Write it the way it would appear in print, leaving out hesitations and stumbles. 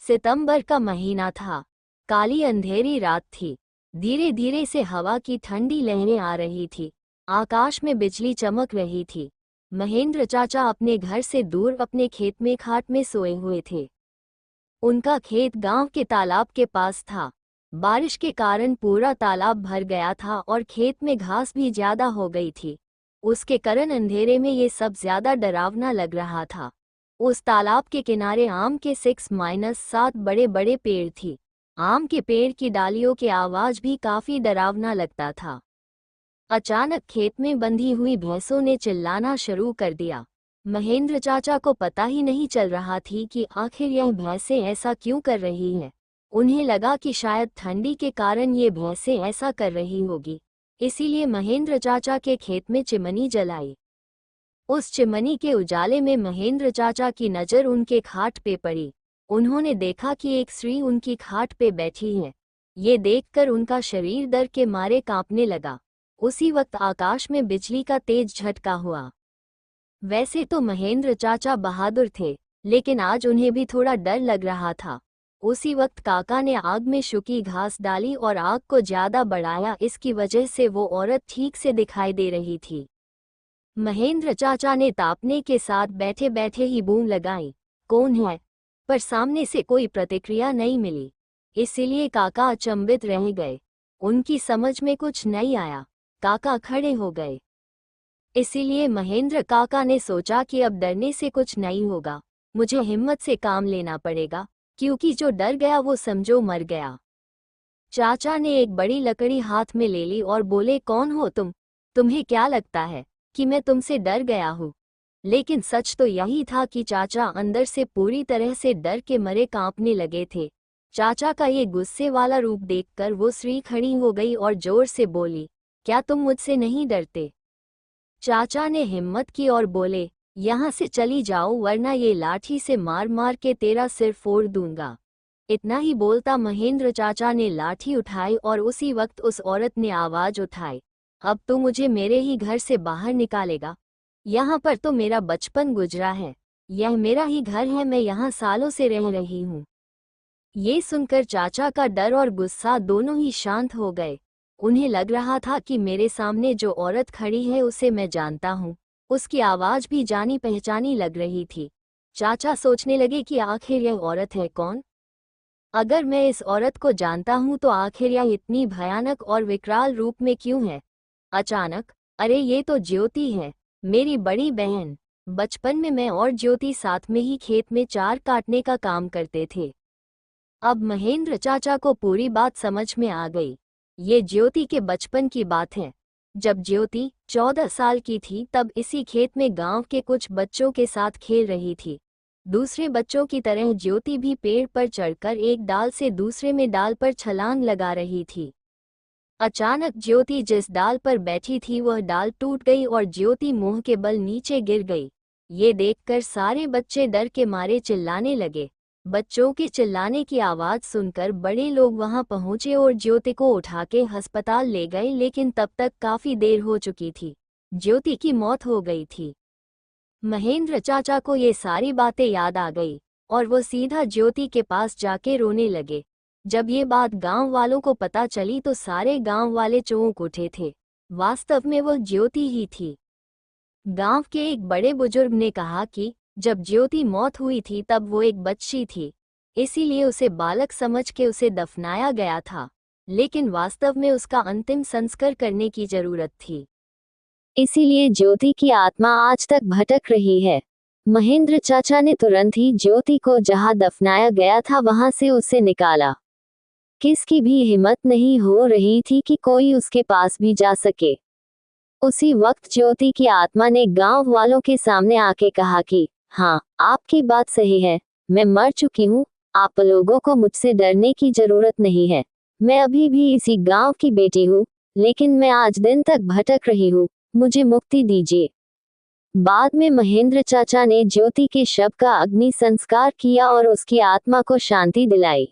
सितंबर का महीना था। काली अंधेरी रात थी। धीरे धीरे से हवा की ठंडी लहरें आ रही थी। आकाश में बिजली चमक रही थी। महेंद्र चाचा अपने घर से दूर अपने खेत में खाट में सोए हुए थे। उनका खेत गांव के तालाब के पास था। बारिश के कारण पूरा तालाब भर गया था और खेत में घास भी ज्यादा हो गई थी। उसके कारण अंधेरे में ये सब ज्यादा डरावना लग रहा था। उस तालाब के किनारे आम के 6-7 बड़े बड़े पेड़ थी। आम के पेड़ की डालियों की आवाज भी काफी डरावना लगता था। अचानक खेत में बंधी हुई भैंसों ने चिल्लाना शुरू कर दिया। महेंद्र चाचा को पता ही नहीं चल रहा थी कि आखिर यह भैंसें ऐसा क्यों कर रही हैं। उन्हें लगा कि शायद ठंडी के कारण ये भैंसें ऐसा कर रही होगी, इसीलिए महेंद्र चाचा के खेत में चिमनी जलाई। उस चिमनी के उजाले में महेंद्र चाचा की नज़र उनके खाट पे पड़ी। उन्होंने देखा कि एक स्त्री उनकी खाट पे बैठी है। ये देखकर उनका शरीर डर के मारे कांपने लगा। उसी वक्त आकाश में बिजली का तेज झटका हुआ। वैसे तो महेंद्र चाचा बहादुर थे, लेकिन आज उन्हें भी थोड़ा डर लग रहा था। उसी वक्त काका ने आग में सूखी घास डाली और आग को ज्यादा बढ़ाया। इसकी वजह से वो औरत ठीक से दिखाई दे रही थी। महेंद्र चाचा ने तापने के साथ बैठे बैठे ही बूम लगाई, कौन है? पर सामने से कोई प्रतिक्रिया नहीं मिली। इसीलिए काका अचंभित रह गए। उनकी समझ में कुछ नहीं आया। काका खड़े हो गए। इसीलिए महेंद्र काका ने सोचा कि अब डरने से कुछ नहीं होगा, मुझे हिम्मत से काम लेना पड़ेगा, क्योंकि जो डर गया वो समझो मर गया। चाचा ने एक बड़ी लकड़ी हाथ में ले ली और बोले, कौन हो तुम? तुम्हें क्या लगता है कि मैं तुमसे डर गया हूँ? लेकिन सच तो यही था कि चाचा अंदर से पूरी तरह से डर के मरे कांपने लगे थे। चाचा का ये गुस्से वाला रूप देखकर वो स्त्री खड़ी हो गई और जोर से बोली, क्या तुम मुझसे नहीं डरते? चाचा ने हिम्मत की और बोले, यहाँ से चली जाओ वरना ये लाठी से मार मार के तेरा सिर फोड़ दूंगा। इतना ही बोलता महेंद्र चाचा ने लाठी उठाई और उसी वक्त उस औरत ने आवाज उठाई, अब तो मुझे मेरे ही घर से बाहर निकालेगा? यहाँ पर तो मेरा बचपन गुजरा है, यह मेरा ही घर है, मैं यहाँ सालों से रह रही हूँ। ये सुनकर चाचा का डर और गुस्सा दोनों ही शांत हो गए। उन्हें लग रहा था कि मेरे सामने जो औरत खड़ी है उसे मैं जानता हूँ, उसकी आवाज भी जानी पहचानी लग रही थी। चाचा सोचने लगे कि आखिर यह औरत है कौन? अगर मैं इस औरत को जानता हूँ तो आखिर यह इतनी भयानक और विकराल रूप में क्यों है? अचानक, अरे ये तो ज्योति है, मेरी बड़ी बहन। बचपन में मैं और ज्योति साथ में ही खेत में चार काटने का काम करते थे। अब महेंद्र चाचा को पूरी बात समझ में आ गई। ये ज्योति के बचपन की बात है। जब ज्योति 14 साल की थी तब इसी खेत में गांव के कुछ बच्चों के साथ खेल रही थी। दूसरे बच्चों की तरह ज्योति भी पेड़ पर चढ़कर एक डाल से दूसरे में डाल पर छलांग लगा रही थी। अचानक ज्योति जिस डाल पर बैठी थी वह डाल टूट गई और ज्योति मुंह के बल नीचे गिर गई। ये देखकर सारे बच्चे डर के मारे चिल्लाने लगे। बच्चों के चिल्लाने की आवाज सुनकर बड़े लोग वहां पहुंचे और ज्योति को उठा के अस्पताल ले गए, लेकिन तब तक काफी देर हो चुकी थी। ज्योति की मौत हो गई थी। महेंद्र चाचा को ये सारी बातें याद आ गई और वो सीधा ज्योति के पास जाके रोने लगे। जब ये बात गांव वालों को पता चली तो सारे गांव वाले चौंक उठे थे। वास्तव में वह ज्योति ही थी। गांव के एक बड़े बुजुर्ग ने कहा कि जब ज्योति मौत हुई थी तब वो एक बच्ची थी, इसीलिए उसे बालक समझ के उसे दफनाया गया था, लेकिन वास्तव में उसका अंतिम संस्कार करने की जरूरत थी। इसीलिए ज्योति की आत्मा आज तक भटक रही है। महेंद्र चाचा ने तुरंत ही ज्योति को जहां दफनाया गया था वहां से उसे निकाला। किसकी भी हिम्मत नहीं हो रही थी कि कोई उसके पास भी जा सके। उसी वक्त ज्योति की आत्मा ने गांव वालों के सामने आके कहा कि हाँ, आपकी बात सही है, मैं मर चुकी हूँ, आप लोगों को मुझसे डरने की जरूरत नहीं है। मैं अभी भी इसी गांव की बेटी हूँ, लेकिन मैं आज दिन तक भटक रही हूँ, मुझे मुक्ति दीजिए। बाद में महेंद्र चाचा ने ज्योति के शव का अग्नि संस्कार किया और उसकी आत्मा को शांति दिलाई।